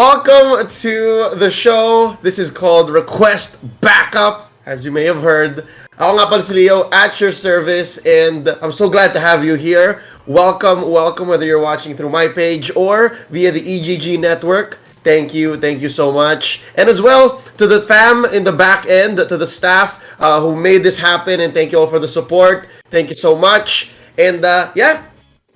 Welcome to the show. This is called Request Backup, as you may have heard. Ako nga pala si Leo at your service, and I'm so glad to have you here. Welcome, whether you're watching through my page or via the EGG network. Thank you so much. And as well, to the fam in the back end, to the staff who made this happen, and thank you all for the support. Thank you so much. And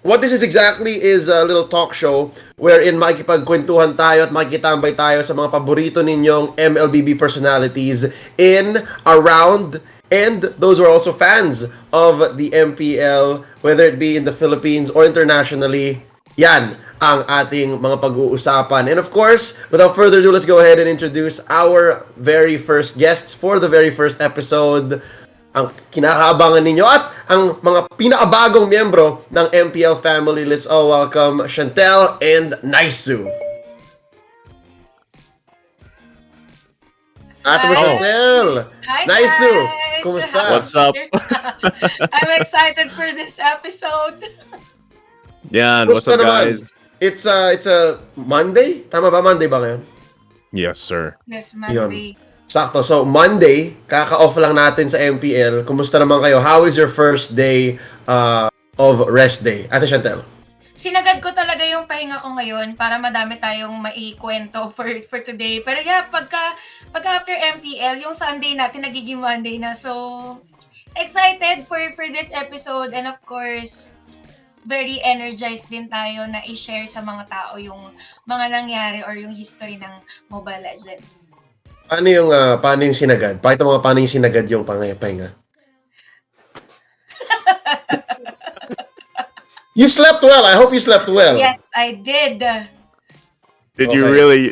what this is exactly is a little talk show wherein makikipagkwentuhan tayo at makikitambay tayo sa mga paborito ninyong MLBB personalities in, around, and those who are also fans of the MPL, whether it be in the Philippines or internationally. Yan ang ating mga pag-uusapan. And of course, without further ado, let's go ahead and introduce our very first guests for the very first episode. Ang kinakaabangan ninyo at ang mga pinakabagong miyembro ng MPL family. Let's all welcome Chantelle and Naisou. Ate mo, Chantelle! Hi, Naisou! guys! Kumusta? What's up? I'm excited for this episode. Yan, what's up, guys? It's a Monday? Tama ba? Monday ba ngayon? Yes, sir. This Monday. Sakto. So, Monday, kaka-off lang natin sa MPL. Kumusta naman kayo? How is your first day of rest day? Ate Chantelle? Sinagad ko talaga yung pahinga ko ngayon para madami tayong maikwento for today. Pero yeah, pagka after MPL, yung Sunday natin nagiging Monday na. So, excited for this episode, and of course, very energized din tayo na i-share sa mga tao yung mga nangyari or yung history ng Mobile Legends. Paano yung sinagad? Pakita mo paano yung sinagad yung pahinga. You slept well. I hope you slept well. Yes, I did. Did you really,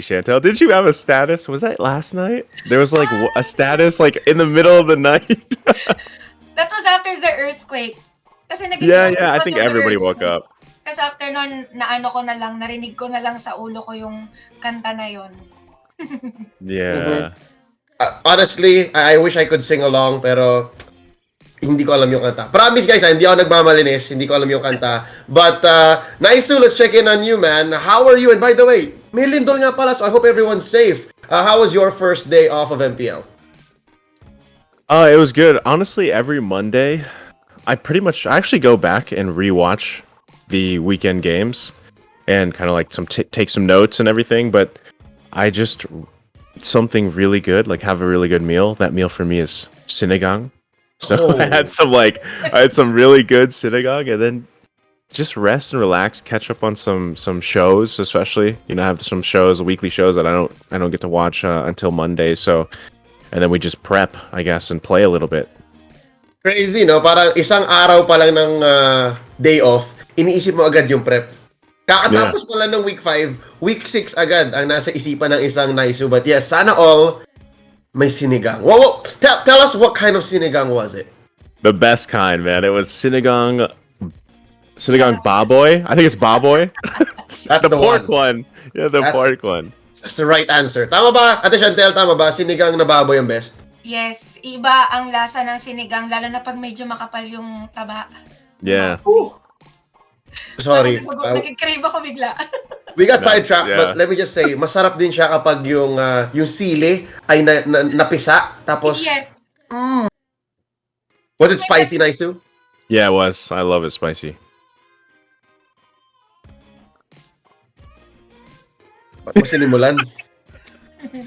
Chantelle? Did you have a status? Was that last night? There was like a status like in the middle of the night. That was after the earthquake. Kasi yeah, I think everybody woke up. Kasi after nun, narinig ko na lang sa ulo ko yung kanta na yon. Yeah. Honestly, I wish I could sing along, pero hindi ko alam yung kanta. Promise guys, hindi ako nagmamalinis, hindi ko alam yung kanta. But Naisou, let's check in on you, man. How are you? And by the way, may lindol nga pala, so I hope everyone's safe. How was your first day off of MPL? It was good. Honestly, every Monday, I actually go back and rewatch the weekend games and kind of like take some notes and everything, but I just something really good, like have a really good meal. That meal for me is sinigang. So I had some really good sinigang, and then just rest and relax, catch up on some shows, especially, I have some shows, weekly shows that I don't get to watch until Monday. So, and then we just prep, I guess, and play a little bit. Crazy, no? Parang isang araw pa lang ng day off, iniisip mo agad yung prep. Kakatapos pa lang ng week 5, week 6 agad ang nasa isipan ng isang Naisou. But yes, sana all may sinigang. Well, tell us what kind of sinigang was it? The best kind, man. It was sinigang baboy. I think it's baboy. That's the pork one. Yeah, pork one. That's the right answer. Tama ba? Ate Chantelle, tama ba? Sinigang na baboy ang best? Yes, iba ang lasa ng sinigang, lalo na pag medyo makapal yung taba. Yeah. Sorry. Nag-crave ako bigla. We got sidetracked, but let me just say, masarap din siya kapag yung sili ay napisa. Tapos, yes. Was it spicy, Naisou? Yeah, it was. I love it spicy. Ba't mo sinimulan?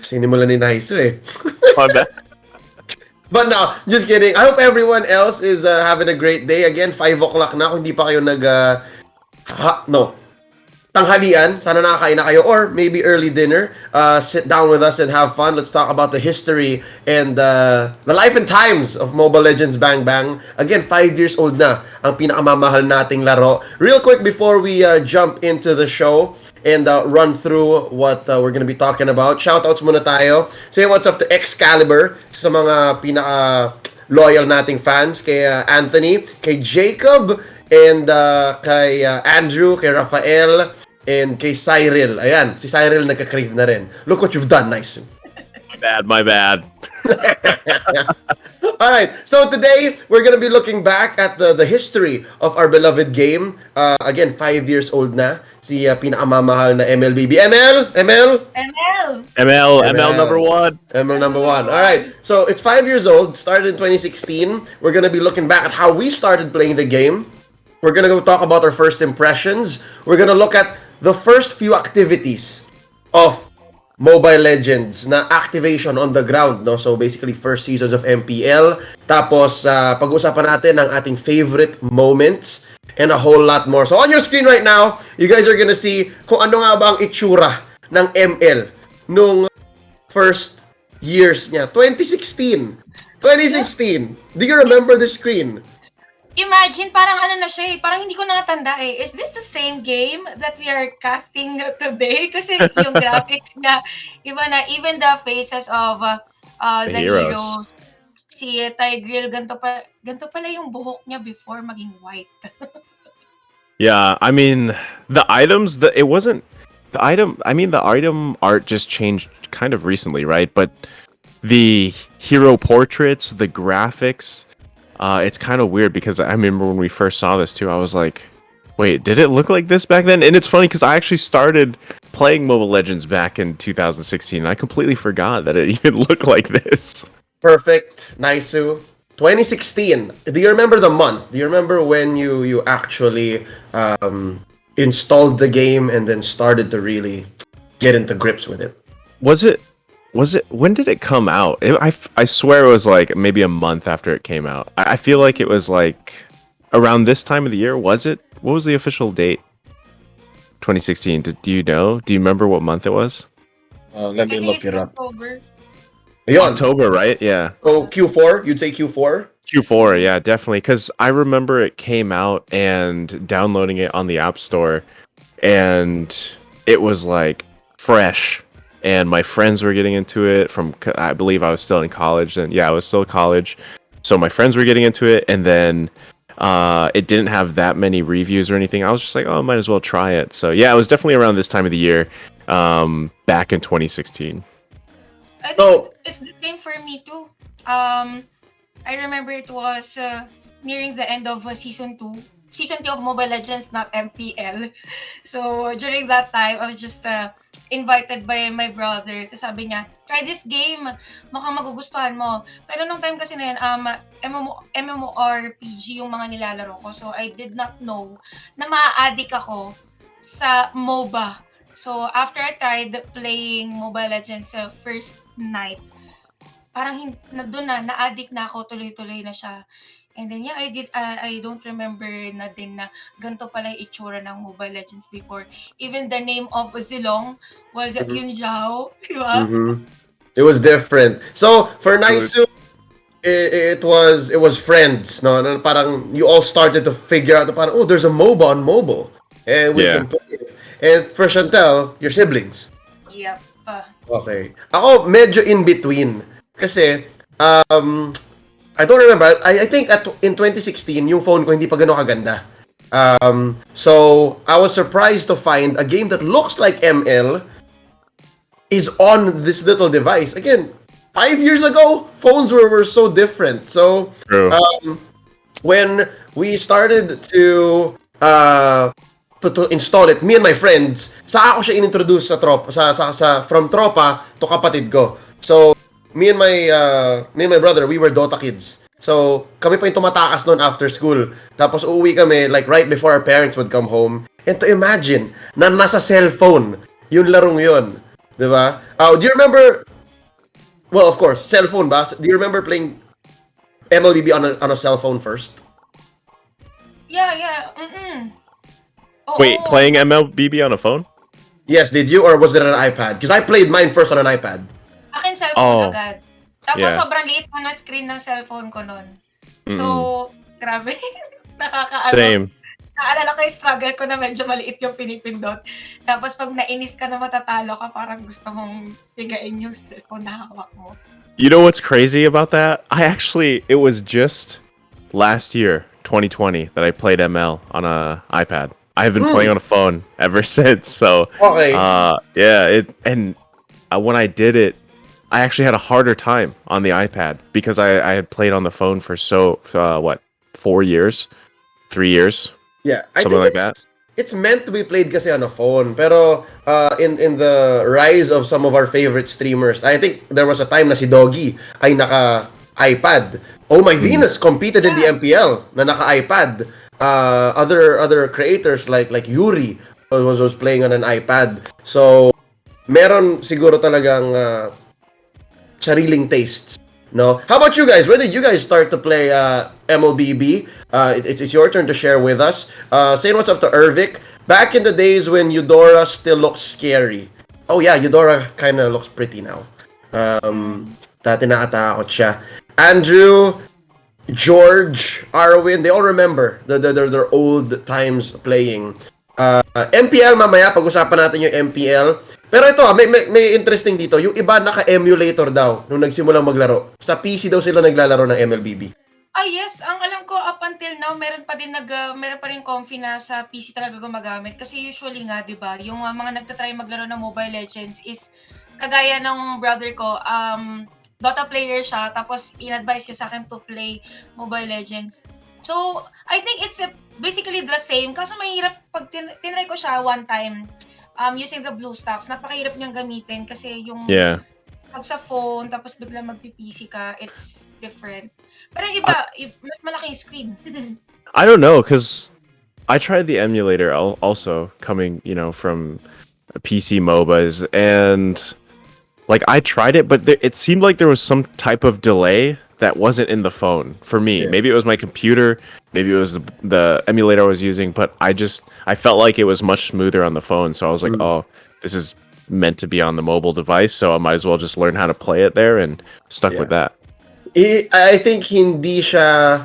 Sinimulan ni Naisou eh. My bad. But no, just kidding. I hope everyone else is having a great day. Again, 5 o'clock na. Kung hindi pa kayo tanghalian, sana nakakain na kayo. Or maybe early dinner. Sit down with us and have fun. Let's talk about the history and the life and times of Mobile Legends Bang Bang. Again, 5 years old na ang pinakamamahal nating laro. Real quick before we jump into the show and run through what we're gonna be talking about. Shoutouts muna tayo. Say what's up to Excalibur, sa mga pinaka-loyal nating fans, kay Anthony, kay Jacob, and kay Andrew, kay Rafael, and kay Cyril. Ayan, si Cyril nagka-crave na rin. Look what you've done, Naisou. My bad. All right. So today we're gonna be looking back at the history of our beloved game. Again, 5 years old na. Si pinakamamahal na MLBB. ML. ML! ML number one. ML number one. All right. So it's 5 years old. Started in 2016. We're gonna be looking back at how we started playing the game. We're gonna go talk about our first impressions. We're gonna look at the first few activities of Mobile Legends na activation on the ground, no? So basically first seasons of MPL. Tapos pag-usapan natin ang ating favorite moments and a whole lot more. So on your screen right now, you guys are gonna see kung ano nga ba ang itsura ng ML nung first years niya. 2016. Do you remember the screen? Imagine, parang ano na siya eh. Parang hindi ko nakatanda eh. Is this the same game that we are casting today? Kasi yung graphics niya, iba na. Even the faces of the heroes. Si Taglish, ganito pala yung buhok niya before maging white. Yeah, I mean, the items, the item art just changed kind of recently, right? But the hero portraits, the graphics, it's kind of weird because I remember when we first saw this too, I was like, wait, did it look like this back then? And it's funny because I actually started playing Mobile Legends back in 2016. And I completely forgot that it even looked like this. Perfect. Naisou. 2016. Do you remember the month? Do you remember when you actually installed the game and then started to really get into grips with it? Was it when did it come out? I swear it was like maybe a month after it came out. I feel like it was like around this time of the year. Was it? What was the official date? 2016. Do you know? Do you remember what month it was? Let me look it up. October. October, right? Yeah. Oh, Q4? You'd say Q4? Q4, yeah, definitely. Because I remember it came out and downloading it on the App Store, and it was like fresh. And my friends were getting into it from, I believe I was still in college then. Yeah, I was still in college. So my friends were getting into it, and then it didn't have that many reviews or anything. I was just like, oh, I might as well try it. So yeah, it was definitely around this time of the year, back in 2016. I think it's the same for me too. I remember it was nearing the end of season 2. Season 2 of Mobile Legends, not MPL. So during that time, I was just invited by my brother. Tapos sabi niya, try this game. Mukhang magugustuhan mo. Pero nung time kasi na yun, MMORPG yung mga nilalaro ko. So I did not know na maa-addict ako sa MOBA. So after I tried playing Mobile Legends first night, parang doon na-addict na ako, tuloy-tuloy na siya. And then yeah, I don't remember na din na ganito pala yung itsura ng Mobile Legends before. Even the name of Zilong was Yun Zhao, di ba? It was different. So for Naisou, it was friends, no? Parang you all started to figure out parang, oh, there's a MOBA on mobile. And we can play it. And for Chantelle, your siblings. Yep. Okay. Ako medyo in between. Kasi I don't remember. I think in 2016, yung phone ko hindi pa gano'ng kaganda. So I was surprised to find a game that looks like ML is on this little device. Again, 5 years ago, phones were so different. So when we started to install it, me and my friends, saka ako siya inintroduce sa tropa, from tropa to kapatid ko. So me and my brother, we were Dota kids. So, kami pa yung tumatakas noon after school. Tapos uuwi kami like right before our parents would come home. And to imagine na nasa cellphone yung larong yun. Diba? Do you remember, well, of course, cellphone ba? Do you remember playing MLBB on a cell phone first? Yeah. Wait, playing MLBB on a phone? Yes, did you? Or was it an iPad? Because I played mine first on an iPad. Akin cellphone agad. Tapos Yeah. sobrang liit pa na screen ng cellphone ko nun. So, grabe. Same. Naalala ko yung struggle ko na medyo maliit yung pinipindot. Tapos pag nainis ka na matatalo ka, parang gusto mong pigain yung cellphone na hawak mo. You know what's crazy about that? It was just last year, 2020, that I played ML on a iPad. I have been playing on a phone ever since. So, Okay. when I did it, I actually had a harder time on the iPad because I had played on the phone for 4 years, 3 years, Yeah, I something think like that. it's meant to be played kasi on a phone. Pero in the rise of some of our favorite streamers, I think there was a time na si Doggy ay naka iPad. Oh My Venus competed in the Yeah. MPL na naka iPad. Other creators like Yuri was playing on an iPad. So meron siguro talagang sariling tastes. No? How about you guys? When did you guys start to play MLBB? It's your turn to share with us. Saying what's up to Ervic. Back in the days when Eudora still looks scary. Oh yeah, Eudora kind of looks pretty now. Dati nakatakot siya. Andrew, George, Arwin, they all remember their old times playing. MPL mamaya, pag-usapan natin yung MPL. Pero ito, may interesting dito. Yung iba naka-emulator daw nung nagsimulang maglaro. Sa PC daw sila naglalaro ng MLBB. Yes, ang alam ko up until now meron pa rin comfy na sa PC talaga gumagamit kasi usually nga 'di ba, yung mga nagta-try maglaro ng Mobile Legends is kagaya ng brother ko, Dota player siya tapos in-advise niya sa akin to play Mobile Legends. So, I think it's basically the same kaso mahirap pag tinry ko siya one time using the BlueStacks, napakahirap niyang gamitin kasi yung Yeah. pag sa phone tapos biglang magpi-PC ka, it's different. Pero iba, mas malaking screen. I don't know because I tried the emulator also coming, from PC MOBAs, and like I tried it, but it seemed like there was some type of delay that wasn't in the phone for me. Yeah. Maybe it was my computer, maybe it was the emulator I was using, but I felt like it was much smoother on the phone. So I was like, oh, this is meant to be on the mobile device, so I might as well just learn how to play it there, and stuck with that. I think hindi siya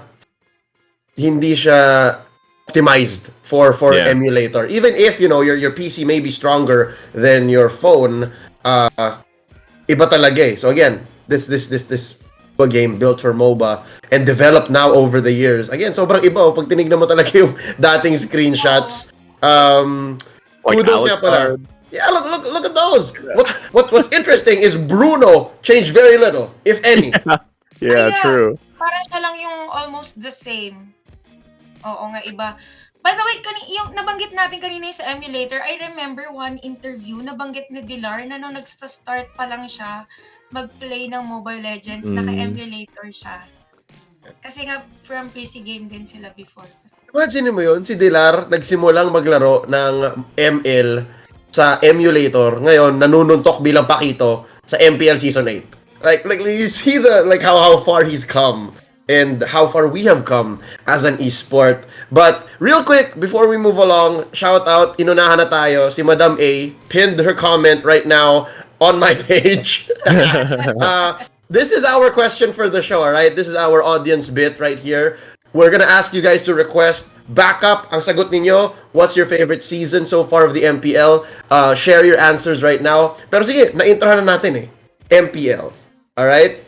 optimized for Yeah. emulator. Even if your PC may be stronger than your phone, iba talaga eh. So again, this game built for MOBA and developed now over the years. Again, sobrang iba pag tinignan mo talaga yung dating screenshots. Like Kudos nga pala. Alucard. Yeah, look at those. What's interesting is Bruno changed very little, if any. Yeah, Kaya, true. Parang siya lang yung almost the same. Oo nga, iba. By the way, yung nabanggit natin kanina sa emulator, I remember one interview, nabanggit ni Dilar na nung nag-start pa lang siya mag-play ng Mobile Legends, naka-emulator siya. Kasi nga, from PC game din sila before. Imagine mo yun, si Dilar nagsimulang maglaro ng ML sa emulator. Ngayon, nanununtok bilang pakito sa MPL Season 8. Like you see how far he's come and how far we have come as an esport. But real quick, before we move along, shout out, inunahan na tayo, si Madam A pinned her comment right now on my page. This is our question for the show, alright? This is our audience bit right here. We're gonna ask you guys to request backup. Ang sagot ninyo, what's your favorite season so far of the MPL? Share your answers right now. Pero sige, na-introhan na natin eh. MPL. Alright?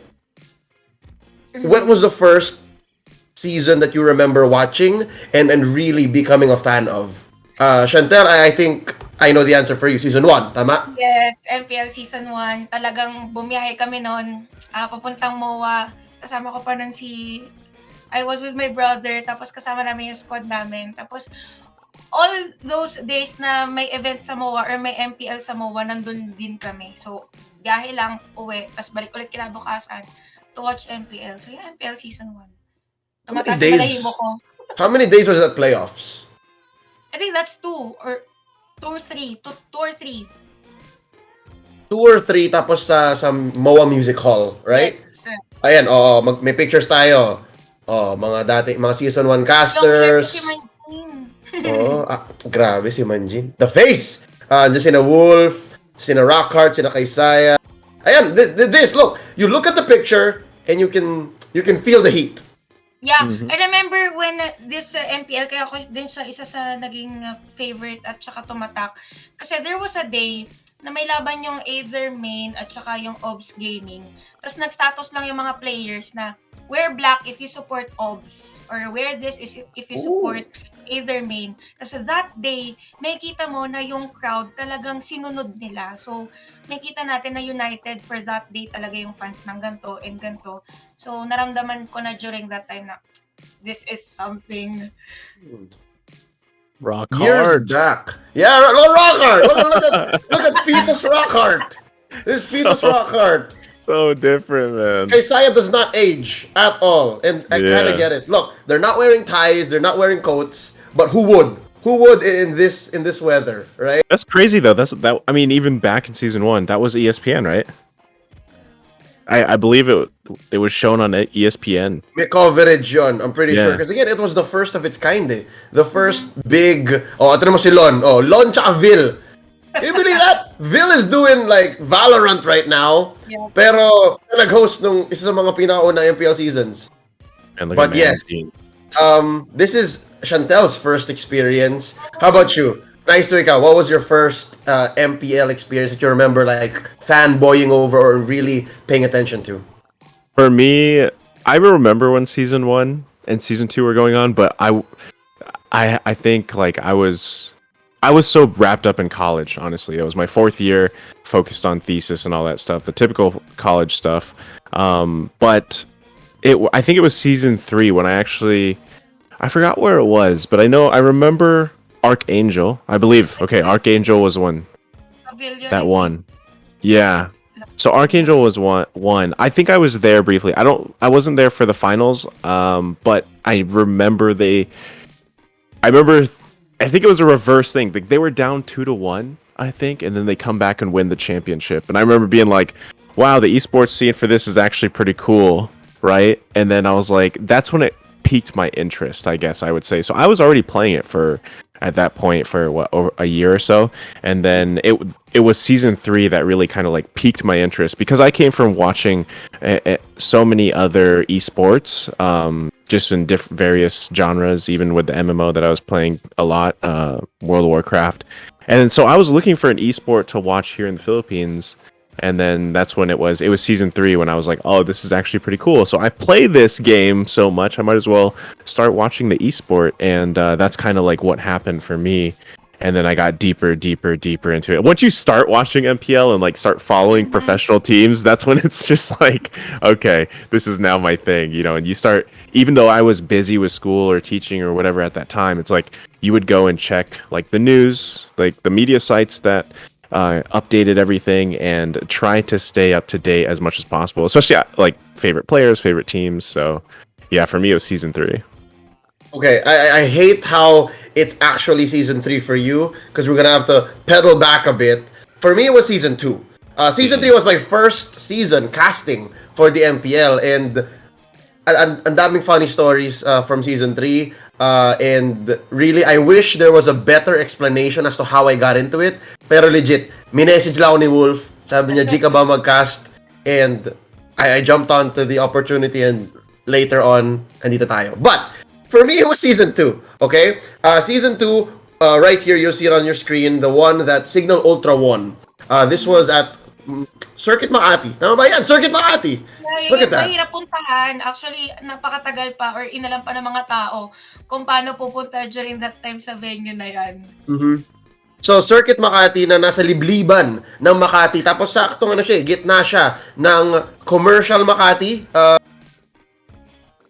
What was the first season that you remember watching and really becoming a fan of? Chantelle, I think I know the answer for you. Season 1, tama? Yes, MPL Season 1. Talagang bumiyahe kami noon. Papuntang MOA. Kasama ko pa nun I was with my brother. Tapos kasama namin yung squad namin. Tapos all those days na may event sa MOA or may MPL sa MOA, nandun din kami. So, biyahe lang, uwi. Tapos balik ulit kinabukasan to watch MPL. So, yeah, MPL Season 1. Tumataas yung balahibo ko. How many days was that playoffs? I think that's 2 or 3. 2 or 3. 2 or 3 tapos sa MOA Music Hall, right? Yes. Ayan, may pictures tayo. Mga Season 1 casters. Grabe si Manjin. The face! Just sina Wolf, sina Rockhart, sina Kaysaya. Ayan, this, look. You look at the picture and you can feel the heat. Yeah, I remember when this MPL, kaya ako din siya isa sa naging favorite at saka tumatak. Kasi there was a day na may laban yung either main at saka yung Obs Gaming. Tapos nag-status lang yung mga players na wear black if you support OBS or wear this if you support either main. Kasi that day, may kita mo na yung crowd talagang sinunod nila. So, may kita natin na united for that day talaga yung fans ng ganto and ganto. So, naramdaman ko na during that time na this is something. Rock Years hard. back. Yeah, rock hard. Look at Fetus Rock Hard. This is Fetus Rock Hard. So different, man. Isaiah does not age at all, and I kind Yeah. of get it. Look, they're not wearing ties, they're not wearing coats, but who would? Who would in this weather, right? That's crazy though. I mean, even back in season 1, that was ESPN, right? I believe it was shown on ESPN. May coverage yun, I'm pretty Yeah. sure. Because again, it was the first of its kind eh. The first big... Oh, ito naman si Lon. Oh, Lon tsaka Vil. Can you believe that? Vil is doing like Valorant right now. Yeah. Pero nag-host nung isa sa mga pinakaunang MPL seasons. And look But at yes. This is Chantelle's first experience. How about you? Naisou, ikaw, what was your first MPL experience that you remember like fanboying over or really paying attention to? For me, I remember when season 1 and season 2 were going on, but I think like I was so wrapped up in college, honestly. It was my 4th year, focused on thesis and all that stuff, the typical college stuff. But I think it was season 3 when I forgot where it was, but I remember Archangel, I believe. Okay, Archangel was that one. Yeah. So Archangel was one. I think I was there briefly. I wasn't there for the finals, but I remember I think it was a reverse thing. Like they were down 2-1, I think, and then they come back and win the championship. And I remember being like, wow, the esports scene for this is actually pretty cool, right? And then I was like, that's when it piqued my interest, I guess I would say. So I was already playing it at that point for over a year or so, and then it was season 3 that really kind of like piqued my interest because I came from watching so many other esports, just in various genres, even with the MMO that I was playing a lot, World of Warcraft, and so I was looking for an esport to watch here in the Philippines. And then that's when it was season 3 when I was like, oh, this is actually pretty cool. So I play this game so much, I might as well start watching the esport. And that's kind of like what happened for me. And then I got deeper into it. Once you start watching MPL and like start following professional teams, that's when it's just like, okay, this is now my thing, and you start, even though I was busy with school or teaching or whatever at that time, it's like you would go and check like the news, like the media sites that updated everything and try to stay up to date as much as possible, especially like favorite players, favorite teams. So yeah, for me it was season 3. Okay, I hate how it's actually season 3 for you because we're gonna have to pedal back a bit. For me, it was season 2. Season 3 was my first season casting for the MPL, and ang daming funny stories from season 3. And really, I wish there was a better explanation as to how I got into it. Pero legit, minessage lang ako ni Wolf. Sabi niya, G ka ba mag-cast? And I jumped onto the opportunity, and later on, andito tayo. But for me, it was season 2. Okay? Season 2, right here, you'll see it on your screen, the one that Signal Ultra won. This was at Circuit Makati. Tama ba yan? Circuit Makati! Look at that. Mahirap puntahan. Actually, napakatagal pa or inalam pa ng mga tao kung paano pupunta during that time sa venue na yan. Mm-hmm. So, Circuit Makati na nasa libliban ng Makati. Tapos, sakto nga siya, gitna siya ng Commercial Makati,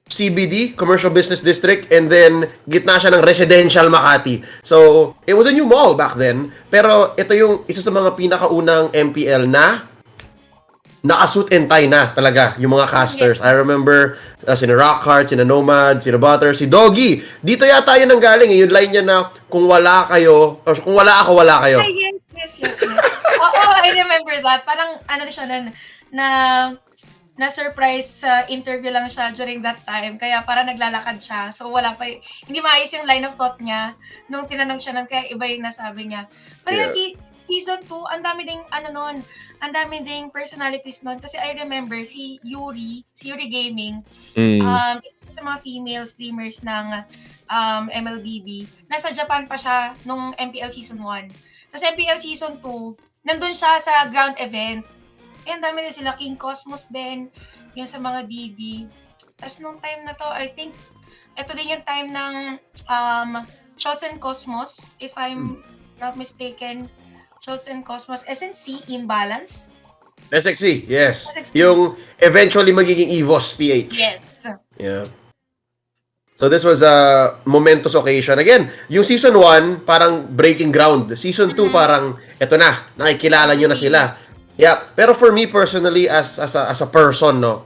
CBD, Commercial Business District, and then gitna siya ng Residential Makati. So, it was a new mall back then. Pero, ito yung isa sa mga pinakaunang MPL na naka-suit and tie na talaga yung mga casters. I remember sina Rockhart, sina Nomad, sina Butter, si Doggy. Dito yata yun ang galing. Yung line niya na, kung wala kayo, or kung wala ako, wala kayo. Ay, yes. Oo, I remember that. Parang, siya na surprise interview lang siya during that time. Kaya parang naglalakad siya. So, hindi maayos yung line of thought niya nung tinanong siya kaya iba yung nasabi niya. Pero season 2, ang dami ding personalities nun. Kasi I remember si Yuri Gaming, isa sa mga female streamers ng MLBB. Nasa Japan pa siya nung MPL season 1. Tapos MPL season 2, nandun siya sa ground event. And dami din sila, King Cosmos din, yung sa mga DD. Tapos nung time na to, I think, ito din yung time ng Shots and Cosmos, if I'm not mistaken. Shots and Cosmos, SNC, Imbalance. SXC, yes. SXC. Yung eventually magiging EVOS PH. Yes. Yeah. So this was a momentous occasion. Again, yung season 1, parang breaking ground. Season 2, parang, eto na, nakikilala nyo na sila. Yeah, pero for me personally, as a person, no,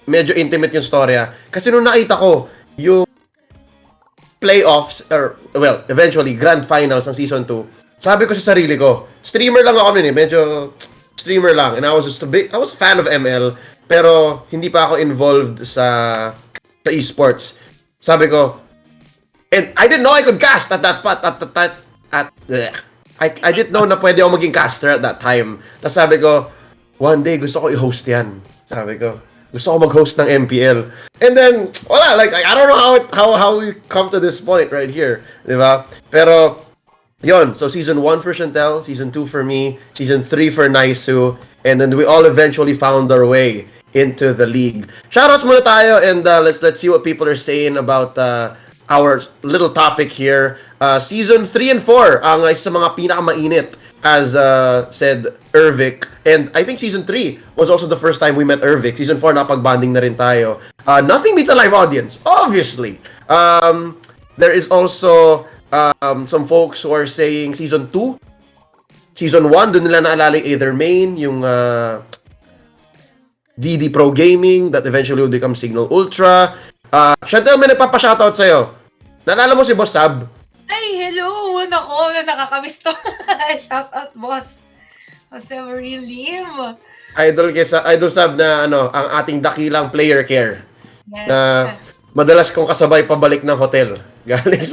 medyo intimate yung storya. Kasi nung nakita ko, yung playoffs, or, well, eventually, grand finals ng season 2, sabi ko sa sarili ko, streamer lang ako nun eh, medyo streamer lang. And I was a fan of ML, pero hindi pa ako involved sa esports. Sabi ko, and I didn't know I could cast I didn't know na pwede ako maging caster at that time. Tapos sabi ko, one day gusto ko i-host yan. Sabi ko, gusto ko mag-host ng MPL. And then, wala, like, I don't know how we come to this point right here. Diba? Pero, yon. So, season 1 for Chantelle, season 2 for me, season 3 for Naisou, and then we all eventually found our way into the league. Shoutouts muna tayo, and let's see what people are saying about our little topic here. Season 3 and 4 ang isa sa mga pinakamainit, as said Ervic. And I think season 3 was also the first time we met Ervic. Season 4 napag-bonding na rin tayo. Nothing beats a live audience, obviously. There is also some folks who are saying season 2. Season 1, dun nila naalala yung Aether Main, yung DD Pro Gaming that eventually will become Signal Ultra. Chantelle, may nagpapa-shoutout sa'yo. Naalala mo si Boss Sab? Ay, hello! Nako, nakakamiss to. Shoutout, boss. Jose Marie Lim. Idol Sab na ang ating dakilang player care. Yes. Na madalas kong kasabay pabalik ng hotel. Galing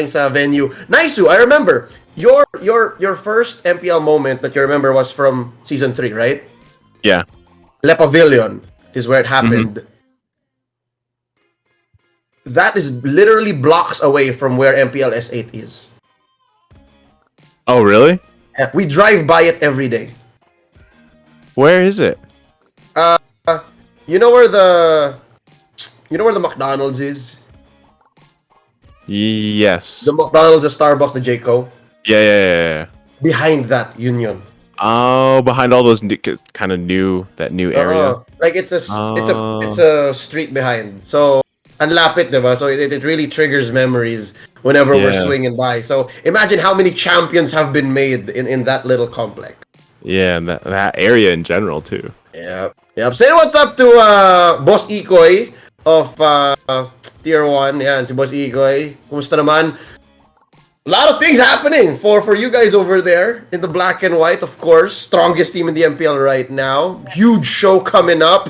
sa venue. Naisou, I remember. Your first MPL moment that you remember was from season 3, right? Yeah. Le Pavilion is where it happened. That is literally blocks away from where MPL S8 is. Oh, really? We drive by it every day. Where is it? You know where the McDonald's is? Yes. The McDonald's, the Starbucks, the Jayco. Yeah. Behind that, Union. Oh, behind all those kind of new area. Like it's a street behind. So ang lapit, diba? So it really triggers memories whenever we're swinging by. So imagine how many champions have been made in that little complex. Yeah, and that area in general too. Yep. Say what's up to Boss Ikoy of Tier 1. Yan, si Boss Ikoy. Kumusta naman? A lot of things happening for you guys over there in the black and white, of course. Strongest team in the MPL right now. Huge show coming up.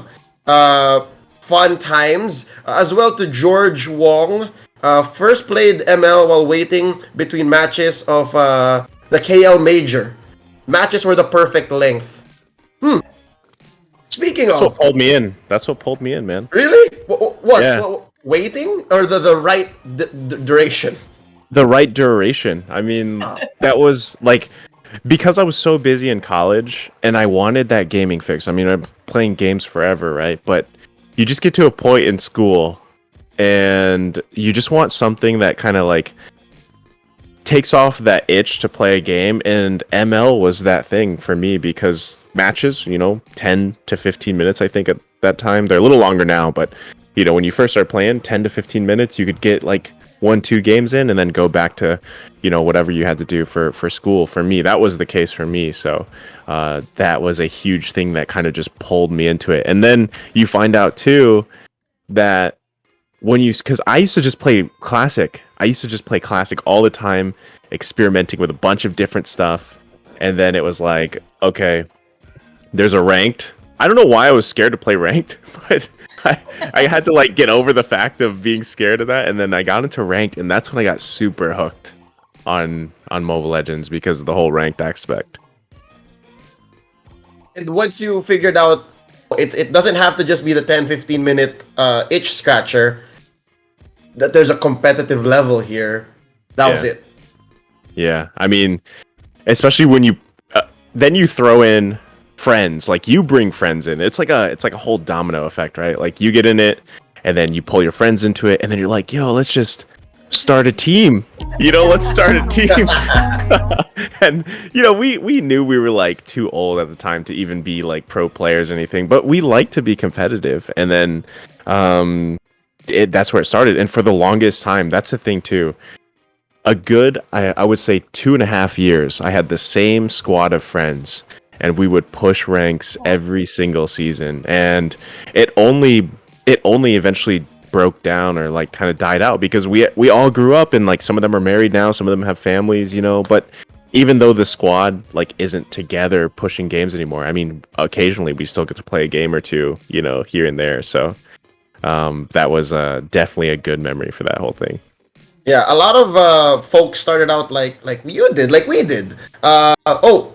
Fun times. As well to George Wong. First played ML while waiting between matches of the KL Major. Matches were the perfect length. Speaking That's of... That's what pulled me in, man. Really? What? Yeah. Waiting? Or the right duration? The right duration. I mean, that was like, because I was so busy in college and I wanted that gaming fix. I mean, I'm playing games forever, right? But you just get to a point in school and you just want something that kind of like takes off that itch to play a game. And ML was that thing for me because matches, 10 to 15 minutes, I think at that time. They're a little longer now, but when you first start playing 10 to 15 minutes, you could get like 1-2 games in and then go back to whatever you had to do for school. For me, that was the case for me. So that was a huge thing that kind of just pulled me into it. And then you find out too that because I used to just play classic all the time, experimenting with a bunch of different stuff. And then it was like, okay, there's a ranked. I don't know why I was scared to play ranked, but I had to like get over the fact of being scared of that, and then I got into ranked, and that's when I got super hooked on Mobile Legends because of the whole ranked aspect. And once you figured out, it doesn't have to just be the 10-15 minute itch scratcher, that there's a competitive level here. That was it. Yeah, I mean, especially when you then you throw in friends. Like you bring friends in. It's like a whole domino effect, right? Like you get in it, and then you pull your friends into it, and then you're like, yo, let's just start a team. Let's start a team. And we knew we were like too old at the time to even be like pro players or anything, but we like to be competitive. And then that's where it started. And for the longest time, that's the thing too. I would say 2.5 years, I had the same squad of friends, and we would push ranks every single season. And it only eventually broke down or like kind of died out because we all grew up, and like some of them are married now, some of them have families, but even though the squad like isn't together pushing games anymore, I mean, occasionally we still get to play a game or two, here and there. So that was definitely a good memory for that whole thing. Yeah, a lot of folks started out like you did, like we did.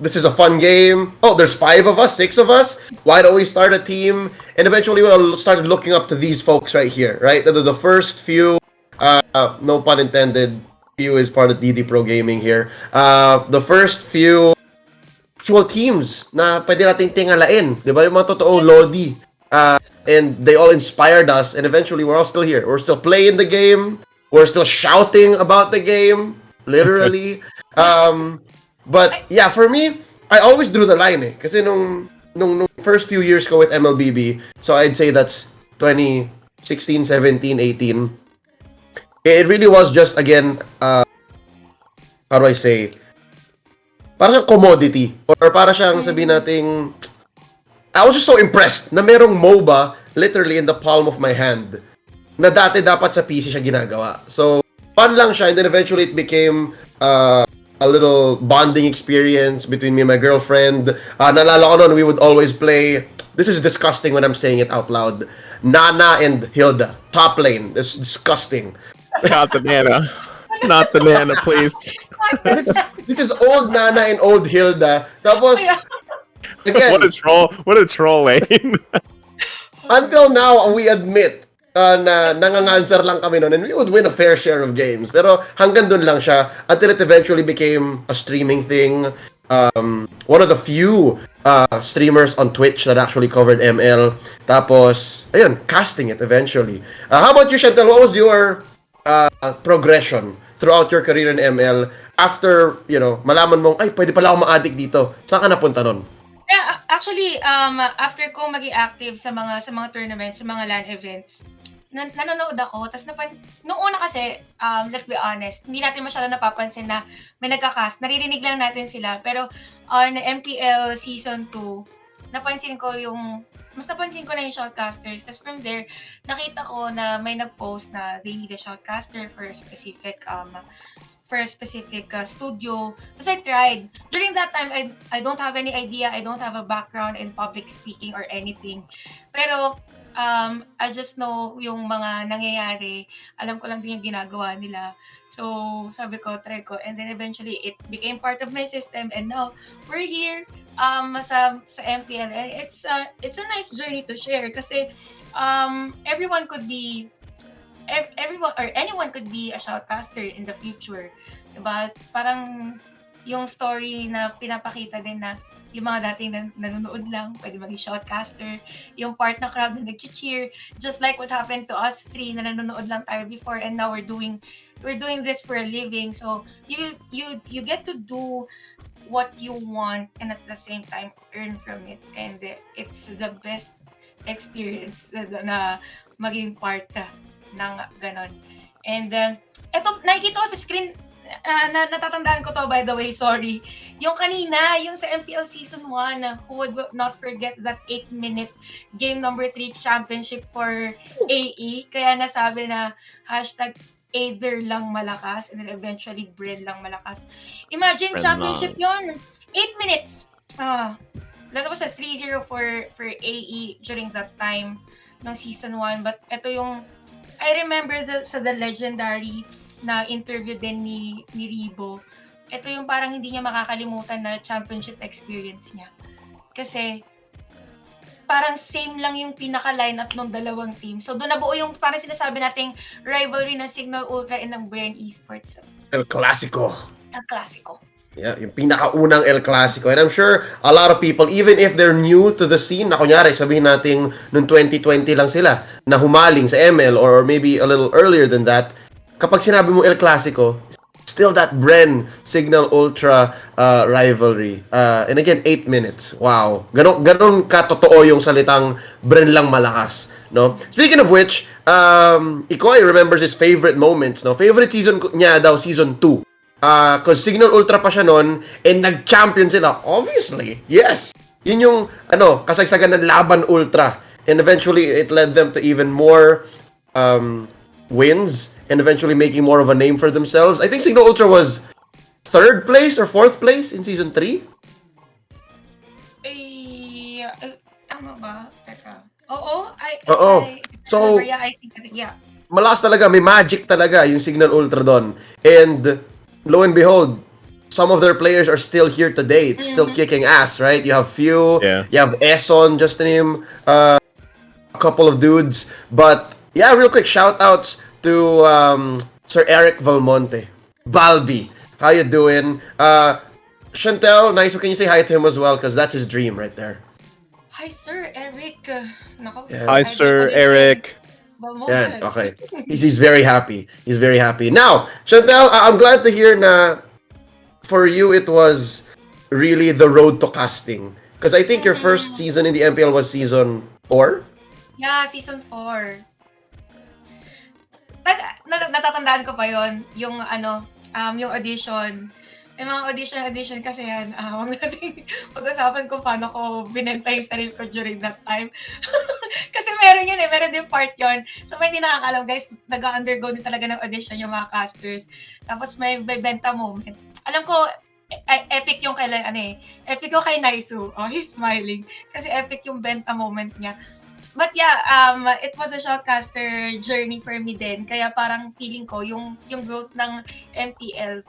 This is a fun game. Oh, there's 5 of us, 6 of us. Why don't we start a team? And eventually we all started looking up to these folks right here, right? The first few, no pun intended, few is part of DD Pro Gaming here. The first few actual teams na pwede nating tingalain. Di ba? Yung mga totoong Lodi. And they all inspired us, and eventually we're all still here. We're still playing the game. We're still shouting about the game, literally. But yeah, for me, I always drew the line kasi nung first few years ko with MLBB, so I'd say that's 2016, 17, 18. It really was just, again, how do I say, para siyang commodity. Or para siyang sabihin nating, I was just so impressed na merong MOBA literally in the palm of my hand na dati dapat sa PC siya ginagawa. So, fun lang siya, and then eventually it became a little bonding experience between me and my girlfriend. Naalala ko noon, we would always play, this is disgusting when I'm saying it out loud, Nana and Hilda. Top lane. It's disgusting. Not the Nana. Not the Nana, please. This is old Nana and old Hilda. Tapos, again, what a troll lane. Until now, we admit na nanganganswer lang kami noon, and we would win a fair share of games. Pero hanggang dun lang siya until it eventually became a streaming thing. One of the few streamers on Twitch that actually covered ML. Tapos, ayun, casting it eventually. How about you, Chantelle? What was your progression throughout your career in ML after, malaman mong, ay, pwede pala ako ma-addict dito? Saan ka napunta nun? Yeah, actually, after ko maging active sa mga tournaments, sa mga LAN events, nanonood ako. Tapos nung una kasi, let's be honest, hindi natin masyado napapansin na may nagka-cast. Naririnig lang natin sila. Pero on MPL Season 2, napansin ko na yung shoutcasters. Tapos from there, nakita ko na may nag-post na they need a shoutcaster for a specific studio. Tapos I tried. During that time, I don't have any idea. I don't have a background in public speaking or anything. Pero, I just know yung mga nangyayari. Alam ko lang din yung ginagawa nila. So, sabi ko, try ko. And then eventually, it became part of my system. And now, we're here sa MPL. And it's a nice journey to share. Kasi everyone could be everyone or anyone could be a shoutcaster in the future. Diba? Parang yung story na pinapakita din na yung mga dating nanonood lang, pwede maging shoutcaster, yung part na crowd na nag-cheer, just like what happened to us 3 na nanonood lang tayo before, and now we're doing this for a living. So you get to do what you want and at the same time earn from it, and it's the best experience na maging part ng ganon. And eto, nakikita ko sa screen, natatandaan ko to, by the way, sorry. Yung kanina, yung sa MPL Season 1, who would not forget that 8-minute game number 3 championship for AE. Kaya nasabi na #Either lang malakas and then eventually Bren lang malakas. Imagine, Bren championship yon 8 minutes. Lalo ko sa 3-0 for AE during that time ng Season 1. But ito yung, I remember sa the legendary na interview din ni Ribo. Ito yung parang hindi niya makakalimutan na championship experience niya. Kasi parang same lang yung pinaka-lineup ng dalawang team. So doon nabuo yung parang sinasabi nating rivalry ng Signal Ultra and ng Bren Esports. El Clasico. El Clasico. Yeah, yung pinakaunang El Clasico. And I'm sure a lot of people, even if they're new to the scene, na kunyari, sabihin natin noong 2020 lang sila na humaling sa ML or maybe a little earlier than that, kapag sinabi mo El Clasico, still that Bren Signal Ultra rivalry. And again, 8 minutes. Wow. Ganon katotoo yung salitang Bren lang malakas. No? Speaking of which, Ikoy remembers his favorite moments. No? Favorite season niya daw, season 2. Cause Signal Ultra pa siya nun, and nag-champion sila. Obviously, yes. Yun yung, kasagsagan ng Laban Ultra. And eventually, it led them to even more wins, and eventually making more of a name for themselves. I think Signal Ultra was 3rd place or 4th place in Season 3? Tama ba? Teka. Oo. So, yeah, I think, yeah. Malakas talaga, may magic talaga yung Signal Ultra doon. And lo and behold, some of their players are still here today. It's still kicking ass, right? You have Few, you have Eson, just to name a couple of dudes. But yeah, real quick, shout outs to Sir Eric Valmonte. Balbi, how you doing? Chantelle, Naisou, can you say hi to him as well? Because that's his dream right there. Hi, Sir Eric. Nako, Yeah. Hi, Sir Eric. Yeah, okay. He's very happy. He's very happy. Now, Chantelle, I'm glad to hear na for you it was really the road to casting. Because I think your first season in the MPL was season 4? Yeah, season 4. Natatandaan ko pa yon yung yung audition. May mga audition kasi yan. Huwag natin pag-usapan kung paano ko binenta yung sarili ko during that time. Kasi meron yun meron din part yun. So may hindi nakakalam guys, nag-undergo din talaga ng audition yung mga casters. Tapos may benta moment. Alam ko, epic yung epic yung kay Naisou. Oh, he's smiling. Kasi epic yung benta moment niya. But yeah, it was a shoutcaster journey for me din. Kaya parang feeling ko, yung growth ng MPL,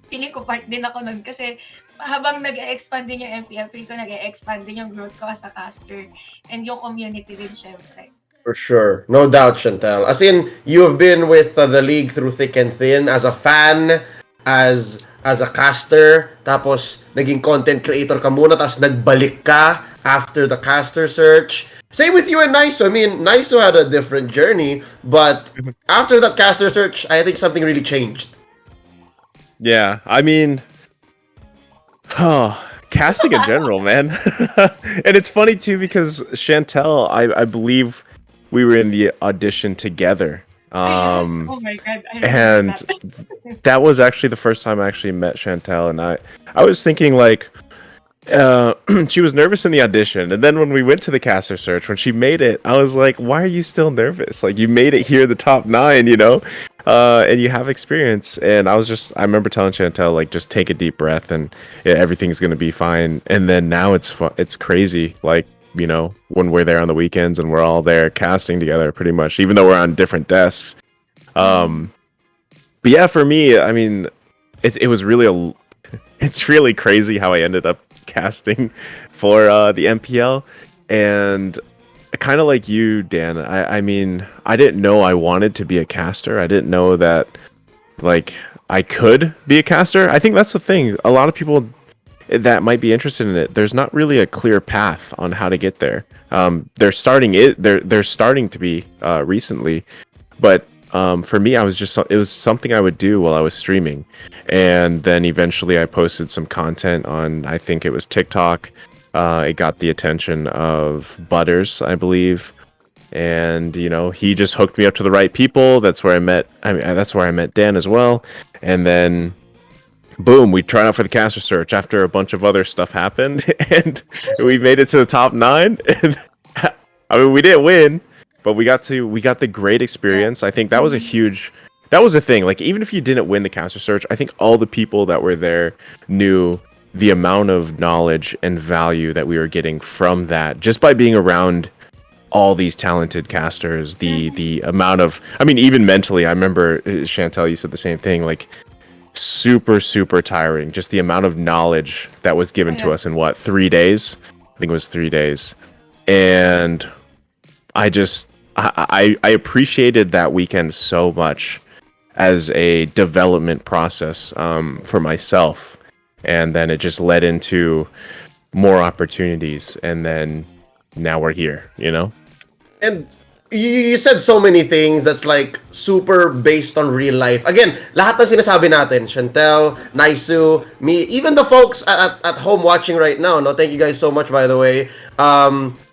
feeling ko part din ako nun kasi habang nag-expand din yung MPL, feeling ko nag-expand din yung growth ko as a caster and yung community din syempre. For sure. No doubt, Chantelle. As in, you have been with the league through thick and thin as a fan, as a caster, tapos naging content creator ka muna, tapos nagbalik ka after the caster search. Same with you and Naisou. I mean, Naisou had a different journey, but after that caster search, I think something really changed. Yeah, I mean, casting in general, man. And it's funny too because Chantelle, I believe we were in the audition together. Yes. Oh my god! And that was actually the first time I actually met Chantelle, and I was thinking like, she was nervous in the audition, and then when we went to the caster search, when she made it, I was like, why are you still nervous? Like, you made it here, the top 9, you know, and you have experience. And I remember telling Chantelle, like, just take a deep breath, and everything's gonna be fine. And then now it's crazy, like, you know, when we're there on the weekends and we're all there casting together, pretty much, even though we're on different desks. But yeah, for me, I mean, it was really it's really crazy how I ended up casting for the MPL, and kind of like you, Dan. I mean, I didn't know I wanted to be a caster. I didn't know that like I could be a caster. I think that's the thing. A lot of people that might be interested in it, there's not really a clear path on how to get there. They're starting to be recently, but for me, it was something I would do while I was streaming. And then eventually I posted some content on, I think it was TikTok. It got the attention of Butters, I believe. And, you know, he just hooked me up to the right people. That's where I met Dan as well. And then boom, we tried out for the caster search after a bunch of other stuff happened, and we made it to the top 9. And I mean, we didn't win, but we got the great experience. I think that was a thing. Like, even if you didn't win the caster search, I think all the people that were there knew the amount of knowledge and value that we were getting from that just by being around all these talented casters. The amount of, I mean, even mentally, I remember Chantelle, you said the same thing, like super tiring, just the amount of knowledge that was given to us in 3 days. I think it was 3 days. And I appreciated that weekend so much as a development process for myself, and then it just led into more opportunities, and then now we're here, you know. And you said so many things that's like super based on real life. Again, lahat ng sinasabi natin, Chantelle, Naisou, me, even the folks at home watching right now, no? Thank you guys so much, by the way.